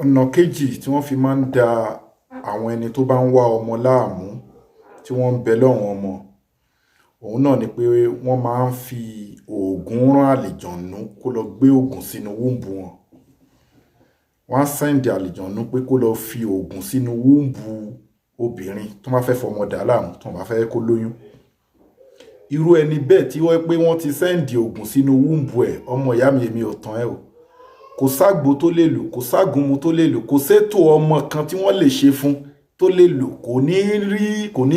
ọ̀nà kejì tí wọ́n fi máa ń da àwọn ẹni tó bá ń wá ọmọ láàmú tí wọ́n ń bẹ lọ́wọ́n ọmọ òun náà ni pé wọ́n máa ń fi oògùn rán àlìjọ̀nú kó lọ gbé oògùn sínú wúńbù wọn. Wọ́n á sẹ́ǹdì àlìjọ̀nú pé kó lọ fi oògùn sínú wúńbù obìnrin tó bá fẹ́ fọmọ dà láàmú tó bá fẹ́ kó lóyún. Irú ẹni bẹ́ẹ̀ tí wọ́n pé wọ́n ti sẹ́ǹdì oògùn sínú wúńbù ẹ̀, ọmọ ìyá mi èmi ò tán ẹ o. Kò ságbo tó lè lò, kò ságúnmu tó lè lò, kò sétò ọmọ kan tí wọ́n lè ṣe fún tó lè lò, kò ní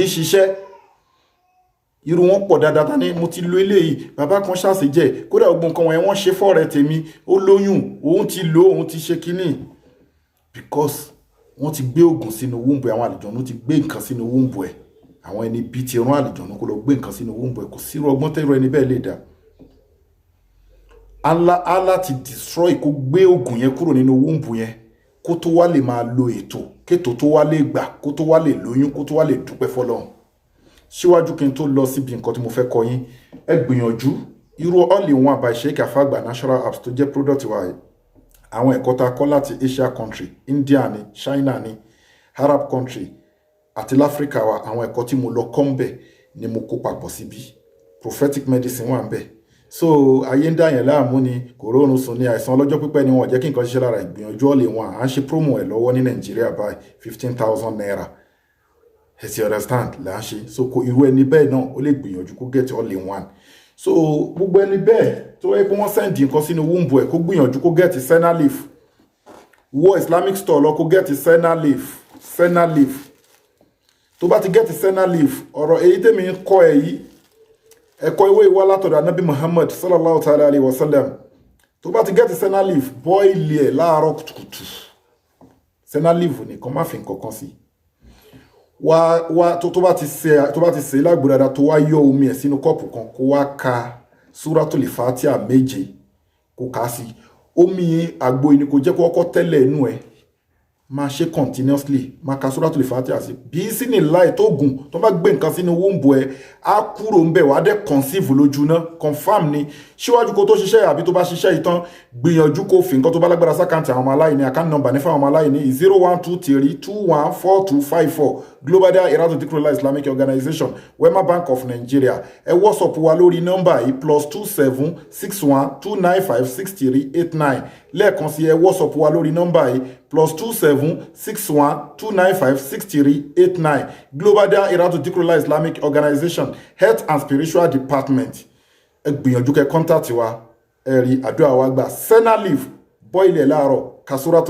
ṣiṣẹ́. Irú wọn pọ̀ dáadáa ní mo ti lo eléyìí, bàbá kan ṣàṣejẹ́, kódà gbogbo nǹkan wọ̀nyẹn wọ́n ṣe fọ́rẹ̀ tèmi, ó lóyún, òun ti lò, òun ti ṣe kínní. Because wọ́n ti gbé oògùn sínú wúńbù ẹ̀, àwọn àlìjọ̀nú ti gbé nǹkan sínú wúńbù ẹ̀. Àwọn ẹni bí ti rán àlìjọ̀nú kó lọ gbé nǹkan sínú wúńbù ẹ̀, kò sí irú ọgbọ́n tẹ́rọ ẹni bẹ́ẹ̀ lè dá. Allah ti destroy kó gbé oògùn yẹn kúrò nínú wúńbù yẹn kó tó wá lè máa lo ètò, kétò tó wá lè gbà, kó tó wá lè lóyún, kó tó wá lè dúpẹ́ fọ́lọ́run. Síwájú kí n tó lọ síbi nǹkan tí mo fẹ́ kọ yín, ẹ gbìyànjú irú all-in-one by Sheikh Afagba natural apps tó jẹ́ product wa yìí. Àwọn ẹ̀kọ́ tá a kọ́ láti Asia country, India ni, China ni, Arab country àti láfíríkà wa, àwọn ẹ̀kọ́ tí mo lọ kọ́ ń bẹ̀ ni mo kó papọ̀ síbí. Prophetic medicine wà ń bẹ̀. So ayé ń dá yẹn láàmú ni, kò rórun sùn ní, àìsàn ọlọ́jọ́ pípẹ́ ni wọ́n jẹ́ kí nǹkan ṣiṣẹ́ lára. Ìgbìyànjú all-in-one à ń ṣe promo ẹ̀ lọ́wọ́ ní Nàìjíríà báyìí 15,000 naira. Ẹ ti understand là ń ṣe. So kò irú ẹni bẹ́ẹ̀ náà ó lè gbìyànjú kó get all-in-one. So gbogbo ẹni bẹ́ẹ̀ tó yẹ kó wọ́n sẹ́ǹdì nǹkan sínú wúńbù ẹ̀ kó gbìyànjú kó get senna leaf. Wọ Islamic store lọ kó get senna leaf. Senna leaf. Tó bá ti get senna leaf, ọ̀rọ̀ èyí tèmi ń kọ́ ẹ yìí, ẹ̀kọ́ ìwé ìwá látọ̀dọ̀ Ànábì Muhammad sallallahu ta'ala alayhi wa sallam. Tó bá ti get senna leaf, boil ẹ̀ láàárọ̀ kùtùkùtù. Senna leaf nìkan má fi nǹkan kan sí. Tó bá ti ṣe lágbo dáadáa tó wá yọ omi ẹ̀ sínú kọ́ọ̀pù kan kó wá ka Suratul Fatiha 7 kó kà sí. Omi àgbo yìí ni kò jẹ́ kó kọ́kọ́ tẹ́lẹ̀ inú ẹ̀. Máa ṣe continuously, máa ka Suratul Fatiha sí. Bí sínú láì tó gùn tó bá gbé nǹkan sínú wúńbù ẹ̀ á kúrò ń bẹ̀ wá dẹ́ conceive lójú náà, confirm ni. Síwájú kó tó ṣiṣẹ́ àbí tó bá ṣiṣẹ́ ìtàn, gbìyànjú kó fi nǹkan tó bá lágbára sákàǹtì àwọn ọmọ aláìní, account number ní fáwọn ọmọ aláìní 0123214254 Global Dahiratu Dhikrlahi Islamic Organization, Wema Bank of Nigeria. Ẹ WhatsApp wa lórí nọ́mbà yìí +2761295638 lẹ́ẹ̀kan sí ẹ WhatsApp wa lórí nọ́mbà yìí +2761295638. Global Dahiratu Dhikrlahi Islamic Organization, Health and Spiritual Department. Ẹ gbìyànjú kẹ́ contact wa, ẹ rí àdúrà wa gbà. Senna leaf, boil ẹ̀ láàárọ̀, ka Suratul